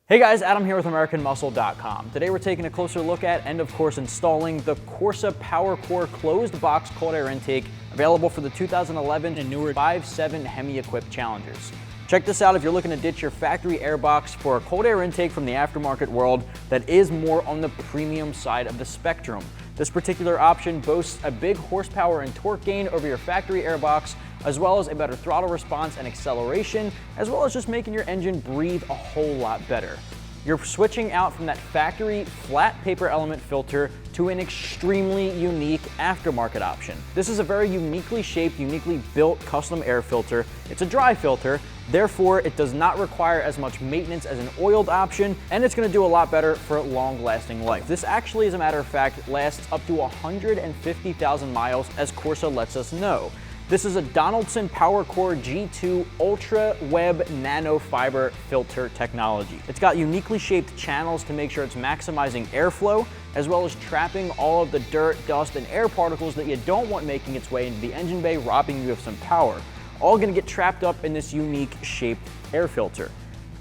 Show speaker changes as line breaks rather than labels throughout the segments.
Hey guys, Adam here with AmericanMuscle.com. Today we're taking a closer look at and of course installing the Corsa PowerCore closed box cold air intake available for the 2011 and newer 5.7 HEMI equipped Challengers. Check this out if you're looking to ditch your factory air box for a cold air intake from the aftermarket world that is more on the premium side of the spectrum. This particular option boasts a big horsepower and torque gain over your factory air box, as well as a better throttle response and acceleration, as well as just making your engine breathe a whole lot better. You're switching out from that factory flat paper element filter to an extremely unique aftermarket option. This is a very uniquely shaped, uniquely built custom air filter. It's a dry filter, therefore it does not require as much maintenance as an oiled option, and it's gonna do a lot better for long-lasting life. This actually, as a matter of fact, lasts up to 150,000 miles, as Corsa lets us know. This is a Donaldson PowerCore G2 Ultra Web Nano Fiber filter technology. It's got uniquely shaped channels to make sure it's maximizing airflow, as well as trapping all of the dirt, dust, and air particles that you don't want making its way into the engine bay, robbing you of some power. All gonna get trapped up in this unique shaped air filter.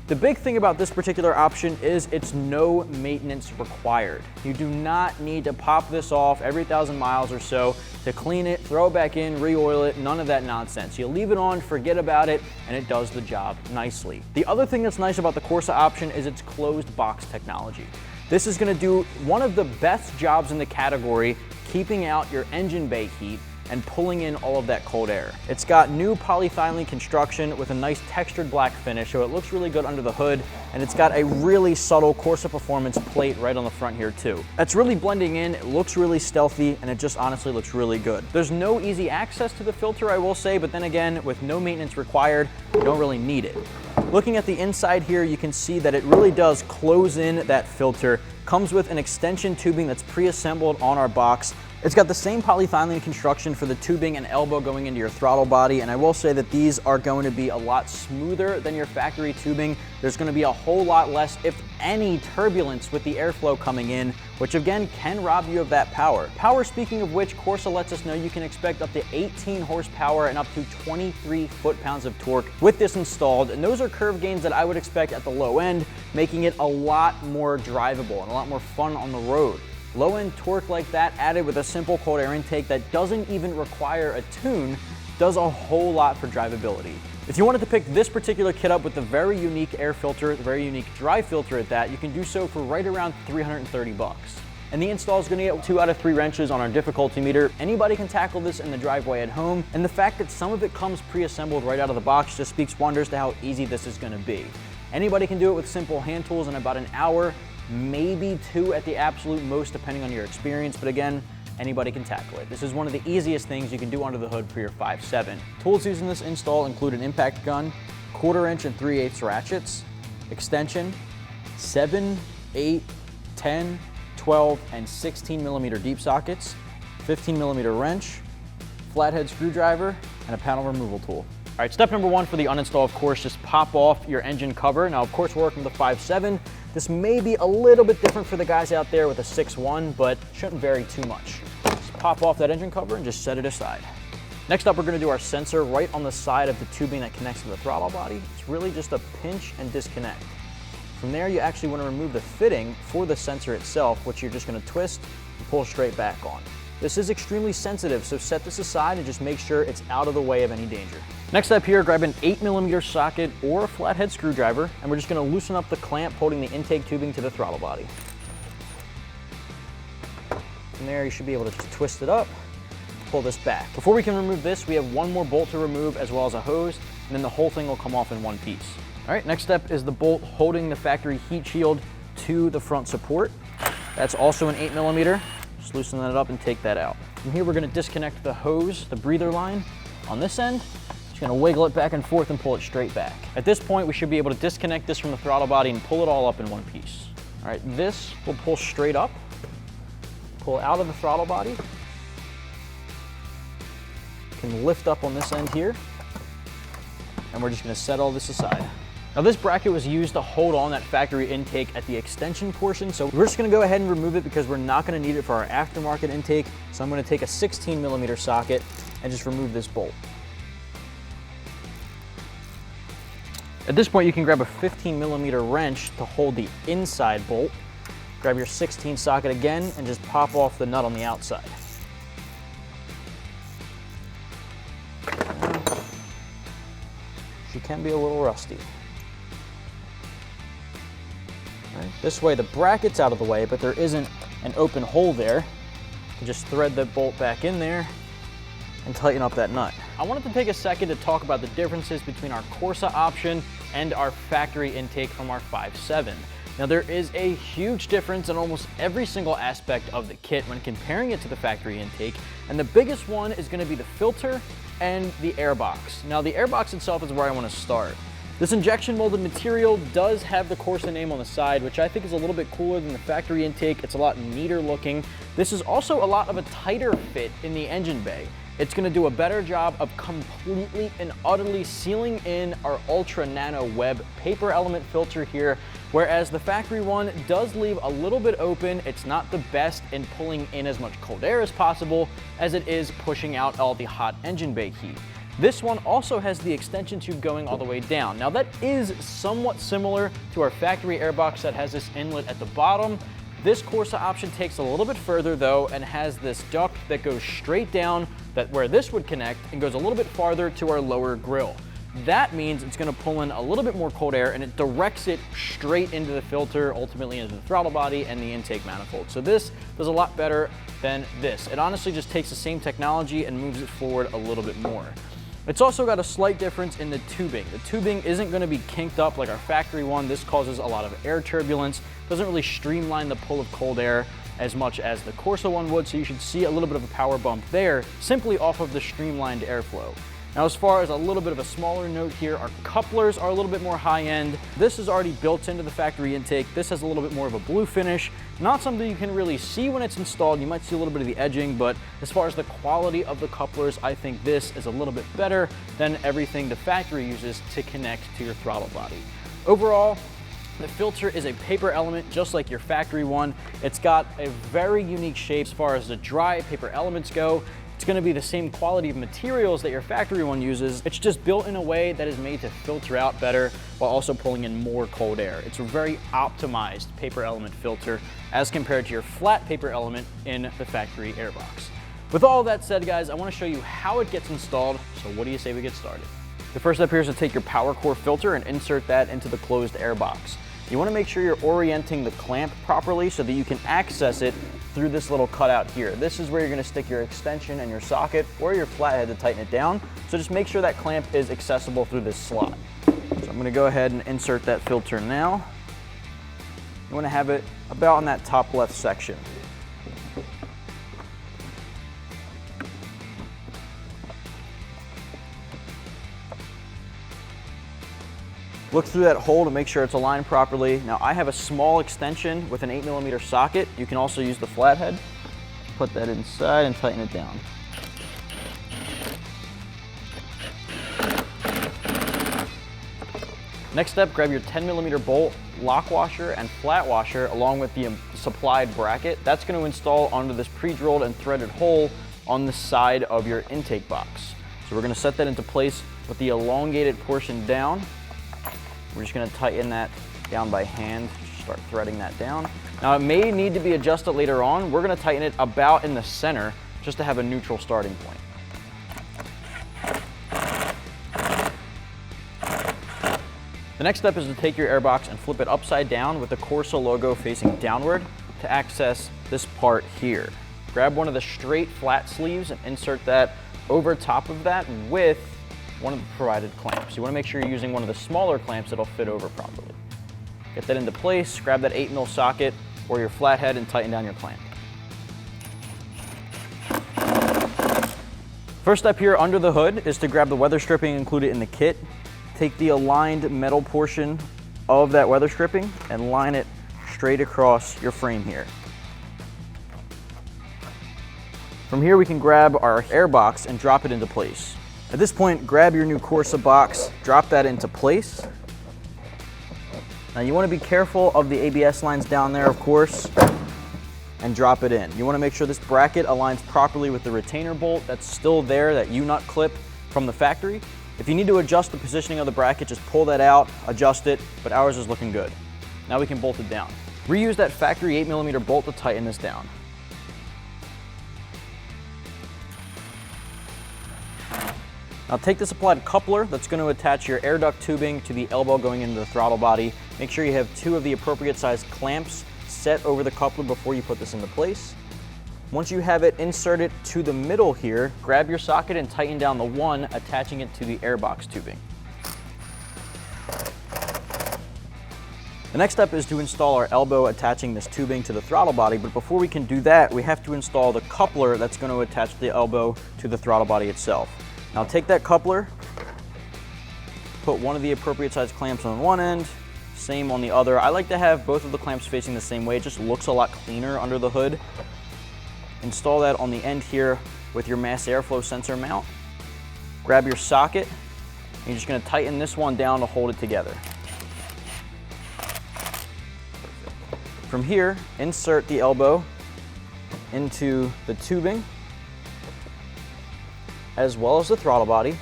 The big thing about this particular option is it's no maintenance required. You do not need to pop this off every 1,000 miles or so to clean it, throw it back in, re-oil it, none of that nonsense. You leave it on, forget about it, and it does the job nicely. The other thing that's nice about the Corsa option is its closed box technology. This is gonna do one of the best jobs in the category, keeping out your engine bay heat and pulling in all of that cold air. It's got new polyethylene construction with a nice textured black finish, so it looks really good under the hood, and it's got a really subtle Corsa Performance plate right on the front here too. That's really blending in, it looks really stealthy, and it just honestly looks really good. There's no easy access to the filter, I will say, but then again, with no maintenance required, you don't really need it. Looking at the inside here, you can see that it really does close in that filter. Comes with an extension tubing that's pre-assembled on our box. It's got the same polyethylene construction for the tubing and elbow going into your throttle body, and I will say that these are going to be a lot smoother than your factory tubing. There's going to be a whole lot less, if any, turbulence with the airflow coming in, which again can rob you of that power. Power, speaking of which, Corsa lets us know you can expect up to 18 horsepower and up to 23 foot-pounds of torque with this installed, and those are curve gains that I would expect at the low end, making it a lot more drivable and a lot more fun on the road. Low-end torque like that added with a simple cold air intake that doesn't even require a tune does a whole lot for drivability. If you wanted to pick this particular kit up with the very unique air filter, the very unique dry filter at that, you can do so for right around 330 bucks. And the install is gonna get 2 out of 3 wrenches on our difficulty meter. Anybody can tackle this in the driveway at home, and the fact that some of it comes pre-assembled right out of the box just speaks wonders to how easy this is gonna be. Anybody can do it with simple hand tools in about an hour, maybe 2 at the absolute most, depending on your experience, but again, anybody can tackle it. This is one of the easiest things you can do under the hood for your 5.7. Tools used in this install include an impact gun, 1/4 inch and 3/8 ratchets, extension, 7, 8, 10, 12, and 16 millimeter deep sockets, 15 millimeter wrench, flathead screwdriver, and a panel removal tool. All right, step number 1 for the uninstall, of course, just pop off your engine cover. Now, of course, we're working with the 5.7. This may be a little bit different for the guys out there with a 6.1, but shouldn't vary too much. Just pop off that engine cover and just set it aside. Next up, we're gonna do our sensor right on the side of the tubing that connects to the throttle body. It's really just a pinch and disconnect. From there, you actually wanna remove the fitting for the sensor itself, which you're just gonna twist and pull straight back on. This is extremely sensitive, so set this aside and just make sure it's out of the way of any danger. Next up here, grab an 8 millimeter socket or a flathead screwdriver, and we're just gonna loosen up the clamp holding the intake tubing to the throttle body. From there, you should be able to just twist it up, pull this back. Before we can remove this, we have one more bolt to remove as well as a hose, and then the whole thing will come off in one piece. All right, next step is the bolt holding the factory heat shield to the front support. That's also an 8 millimeter. Just loosen that up and take that out. From here, we're gonna disconnect the hose, the breather line on this end. Just gonna wiggle it back and forth and pull it straight back. At this point, we should be able to disconnect this from the throttle body and pull it all up in one piece. All right, this will pull straight up, pull out of the throttle body. You can lift up on this end here, and we're just gonna set all this aside. Now this bracket was used to hold on that factory intake at the extension portion, so we're just gonna go ahead and remove it because we're not gonna need it for our aftermarket intake. So I'm gonna take a 16 millimeter socket and just remove this bolt. At this point, you can grab a 15mm wrench to hold the inside bolt. Grab your 16 socket again and just pop off the nut on the outside. She can be a little rusty. Right. This way the bracket's out of the way, but there isn't an open hole there. You can just thread the bolt back in there and tighten up that nut. I wanted to take a second to talk about the differences between our Corsa option and our factory intake from our 5.7. Now there is a huge difference in almost every single aspect of the kit when comparing it to the factory intake, and the biggest one is going to be the filter and the airbox. Now the airbox itself is where I want to start. This injection molded material does have the Corsa name on the side, which I think is a little bit cooler than the factory intake. It's a lot neater looking. This is also a lot of a tighter fit in the engine bay. It's going to do a better job of completely and utterly sealing in our ultra nano web paper element filter here, whereas the factory one does leave a little bit open. It's not the best in pulling in as much cold air as possible as it is pushing out all the hot engine bay heat. This one also has the extension tube going all the way down. Now that is somewhat similar to our factory airbox that has this inlet at the bottom. This Corsa option takes a little bit further though and has this duct that goes straight down where this would connect and goes a little bit farther to our lower grill. That means it's going to pull in a little bit more cold air and it directs it straight into the filter, ultimately into the throttle body and the intake manifold. So this does a lot better than this. It honestly just takes the same technology and moves it forward a little bit more. It's also got a slight difference in the tubing. The tubing isn't going to be kinked up like our factory one. This causes a lot of air turbulence. Doesn't really streamline the pull of cold air as much as the Corsa one would, so you should see a little bit of a power bump there simply off of the streamlined airflow. Now, as far as a little bit of a smaller note here, our couplers are a little bit more high-end. This is already built into the factory intake. This has a little bit more of a blue finish. Not something you can really see when it's installed. You might see a little bit of the edging, but as far as the quality of the couplers, I think this is a little bit better than everything the factory uses to connect to your throttle body. Overall, the filter is a paper element just like your factory one. It's got a very unique shape as far as the dry paper elements go. It's going to be the same quality of materials that your factory one uses. It's just built in a way that is made to filter out better while also pulling in more cold air. It's a very optimized paper element filter as compared to your flat paper element in the factory airbox. With all that said, guys, I want to show you how it gets installed. So what do you say we get started? The first step here is to take your PowerCore filter and insert that into the closed airbox. You want to make sure you're orienting the clamp properly so that you can access it through this little cutout here. This is where you're going to stick your extension and your socket or your flathead to tighten it down. So just make sure that clamp is accessible through this slot. So I'm going to go ahead and insert that filter now. You want to have it about in that top left section. Look through that hole to make sure it's aligned properly. Now I have a small extension with an 8mm socket. You can also use the flathead. Put that inside and tighten it down. Next step, grab your 10mm bolt, lock washer, and flat washer along with the supplied bracket. That's going to install onto this pre-drilled and threaded hole on the side of your intake box. So we're going to set that into place with the elongated portion down. We're just going to tighten that down by hand, start threading that down. Now it may need to be adjusted later on. We're going to tighten it about in the center just to have a neutral starting point. The next step is to take your airbox and flip it upside down with the Corsa logo facing downward to access this part here. Grab one of the straight flat sleeves and insert that over top of that with one of the provided clamps. You want to make sure you're using one of the smaller clamps that'll fit over properly. Get that into place, grab that 8mm socket or your flathead and tighten down your clamp. First step here under the hood is to grab the weather stripping included in the kit. Take the aligned metal portion of that weather stripping and line it straight across your frame here. From here we can grab our airbox and drop it into place. At this point, grab your new Corsa box, drop that into place. Now you want to be careful of the ABS lines down there, of course, and drop it in. You want to make sure this bracket aligns properly with the retainer bolt that's still there, that U-nut clip from the factory. If you need to adjust the positioning of the bracket, just pull that out, adjust it, but ours is looking good. Now we can bolt it down. Reuse that factory 8mm bolt to tighten this down. Now take this applied coupler that's going to attach your air duct tubing to the elbow going into the throttle body. Make sure you have 2 of the appropriate size clamps set over the coupler before you put this into place. Once you have it inserted to the middle here, grab your socket and tighten down the one, attaching it to the airbox tubing. The next step is to install our elbow, attaching this tubing to the throttle body, but before we can do that, we have to install the coupler that's going to attach the elbow to the throttle body itself. Now take that coupler, put one of the appropriate size clamps on one end, same on the other. I like to have both of the clamps facing the same way. It just looks a lot cleaner under the hood. Install that on the end here with your mass airflow sensor mount. Grab your socket, and you're just going to tighten this one down to hold it together. From here, insert the elbow into the tubing, as well as the throttle body.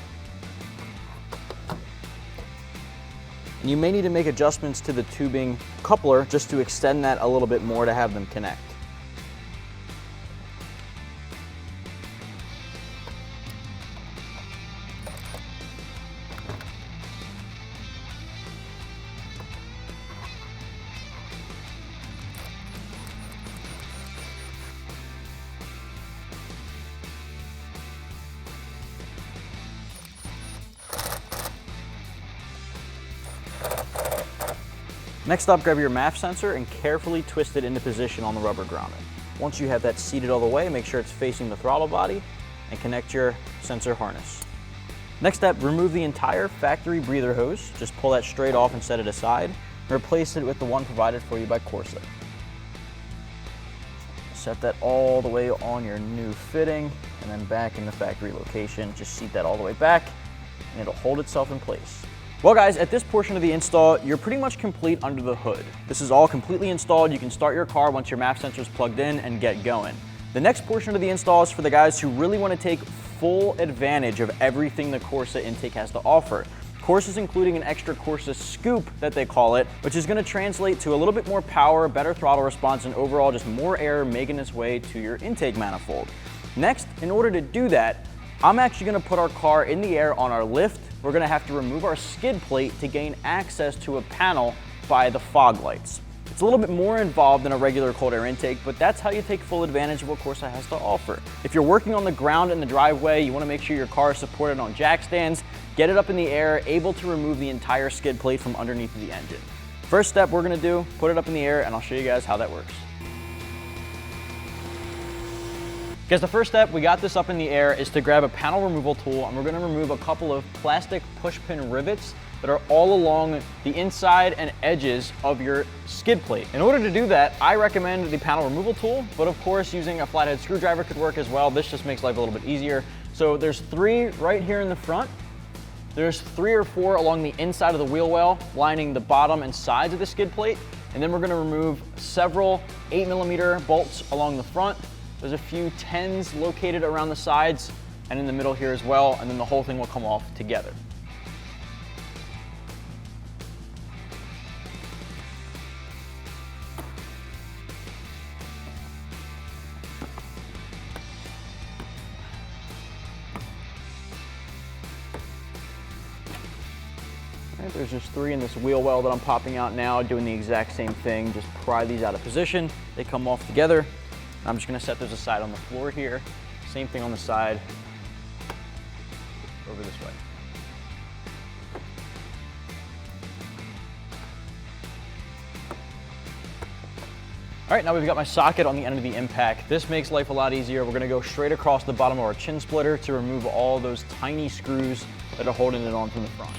And you may need to make adjustments to the tubing coupler just to extend that a little bit more to have them connect. Next up, grab your MAF sensor and carefully twist it into position on the rubber grommet. Once you have that seated all the way, make sure it's facing the throttle body and connect your sensor harness. Next step, remove the entire factory breather hose. Just pull that straight off and set it aside. And replace it with the one provided for you by Corsa. Set that all the way on your new fitting and then back in the factory location. Just seat that all the way back and it'll hold itself in place. Well guys, at this portion of the install, you're pretty much complete under the hood. This is all completely installed. You can start your car once your MAF sensor is plugged in and get going. The next portion of the install is for the guys who really want to take full advantage of everything the Corsa intake has to offer. Corsa's including an extra Corsa scoop that they call it, which is going to translate to a little bit more power, better throttle response, and overall just more air making its way to your intake manifold. Next, in order to do that, I'm actually going to put our car in the air on our lift. We're going to have to remove our skid plate to gain access to a panel by the fog lights. It's a little bit more involved than a regular cold air intake, but that's how you take full advantage of what Corsa has to offer. If you're working on the ground in the driveway, you want to make sure your car is supported on jack stands, get it up in the air, able to remove the entire skid plate from underneath the engine. First step we're going to do, put it up in the air, and I'll show you guys how that works. Guys, the first step, we got this up in the air, is to grab a panel removal tool, and we're going to remove a couple of plastic push pin rivets that are all along the inside and edges of your skid plate. In order to do that, I recommend the panel removal tool, but of course using a flathead screwdriver could work as well. This just makes life a little bit easier. So there's 3 right here in the front. There's 3 or 4 along the inside of the wheel well, lining the bottom and sides of the skid plate. And then we're going to remove several 8mm bolts along the front. There's a few 10s located around the sides and in the middle here as well, and then the whole thing will come off together. All right, there's just 3 in this wheel well that I'm popping out now, doing the exact same thing. Just pry these out of position. They come off together. I'm just going to set those aside on the floor here. Same thing on the side, over this way. All right, now we've got my socket on the end of the impact. This makes life a lot easier. We're going to go straight across the bottom of our chin splitter to remove all those tiny screws that are holding it on from the front.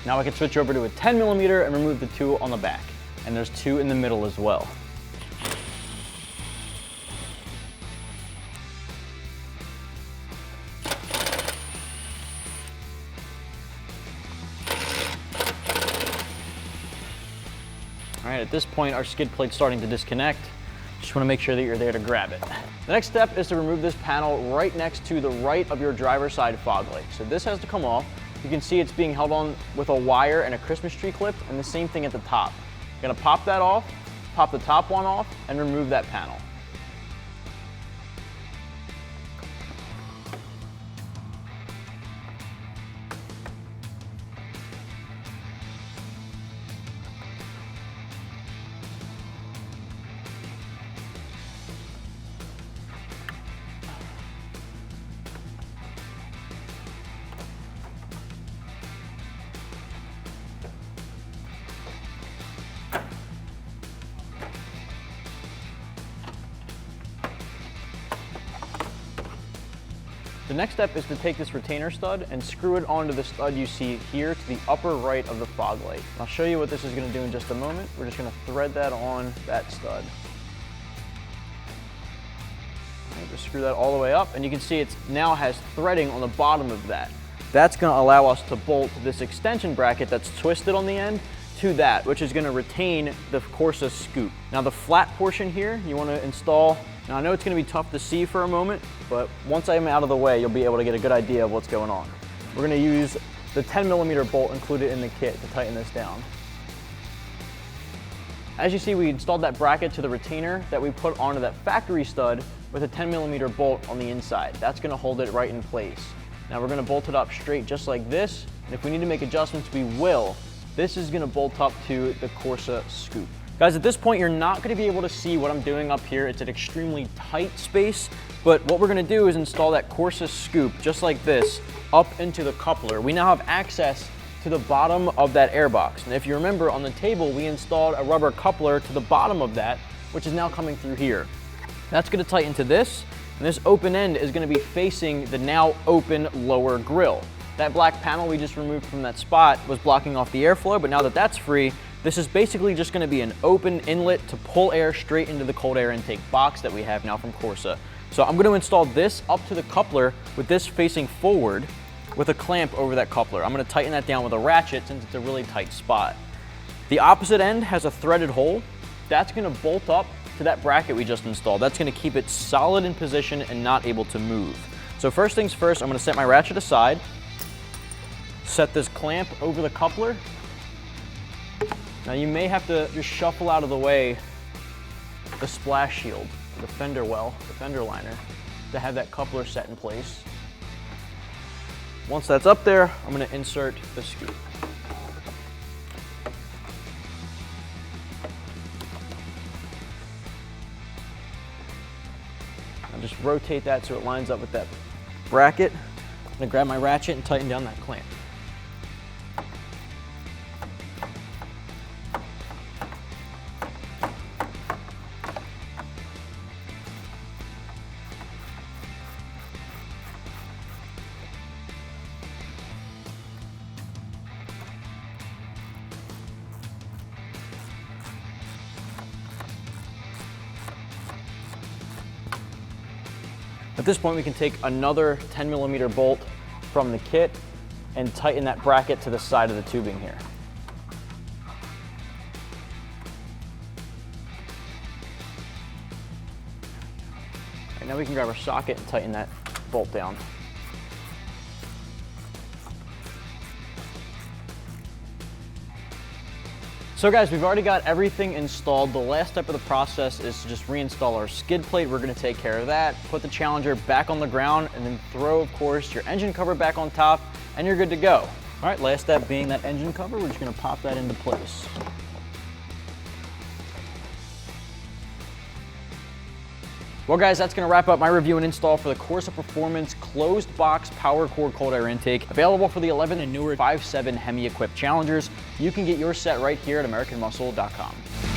Now I can switch over to a 10mm and remove the 2 on the back. And there's 2 in the middle as well. All right, at this point, our skid plate's starting to disconnect. Just wanna make sure that you're there to grab it. The next step is to remove this panel right next to the right of your driver's side fog light. So this has to come off. You can see it's being held on with a wire and a Christmas tree clip, and the same thing at the top. You're gonna pop that off, pop the top one off, and remove that panel. The next step is to take this retainer stud and screw it onto the stud you see here to the upper right of the fog light. I'll show you what this is going to do in just a moment. We're just going to thread that on that stud. Right, just screw that all the way up, and you can see it now has threading on the bottom of that. That's going to allow us to bolt this extension bracket that's twisted on the end to that, which is going to retain the Corsa scoop. Now the flat portion here, you want to install. Now I know it's going to be tough to see for a moment, but once I'm out of the way, you'll be able to get a good idea of what's going on. We're going to use the 10mm bolt included in the kit to tighten this down. As you see, we installed that bracket to the retainer that we put onto that factory stud with a 10mm bolt on the inside. That's going to hold it right in place. Now we're going to bolt it up straight just like this, and if we need to make adjustments, we will. This is going to bolt up to the Corsa scoop. Guys, at this point, you're not going to be able to see what I'm doing up here. It's an extremely tight space, but what we're going to do is install that Corsa scoop just like this up into the coupler. We now have access to the bottom of that airbox. And if you remember on the table, we installed a rubber coupler to the bottom of that, which is now coming through here. That's going to tighten to this, and this open end is going to be facing the now open lower grill. That black panel we just removed from that spot was blocking off the airflow, but now that that's free, this is basically just going to be an open inlet to pull air straight into the cold air intake box that we have now from Corsa. So I'm going to install this up to the coupler with this facing forward with a clamp over that coupler. I'm going to tighten that down with a ratchet since it's a really tight spot. The opposite end has a threaded hole. That's going to bolt up to that bracket we just installed. That's going to keep it solid in position and not able to move. So first things first, I'm going to set my ratchet aside, set this clamp over the coupler. Now you may have to just shuffle out of the way the splash shield, the fender well, the fender liner, to have that coupler set in place. Once that's up there, I'm going to insert the scoop. I'll just rotate that so it lines up with that bracket. I'm going to grab my ratchet and tighten down that clamp. At this point, we can take another 10mm bolt from the kit and tighten that bracket to the side of the tubing here. All right, now we can grab our socket and tighten that bolt down. So guys, we've already got everything installed. The last step of the process is to just reinstall our skid plate. We're gonna take care of that, put the Challenger back on the ground, and then throw, of course, your engine cover back on top, and you're good to go. All right, last step being that engine cover, we're just gonna pop that into place. Well guys, that's gonna wrap up my review and install for the Corsa Performance Closed Box PowerCore Cold Air Intake, available for the 11 and newer 5.7 HEMI equipped Challengers. You can get your set right here at AmericanMuscle.com.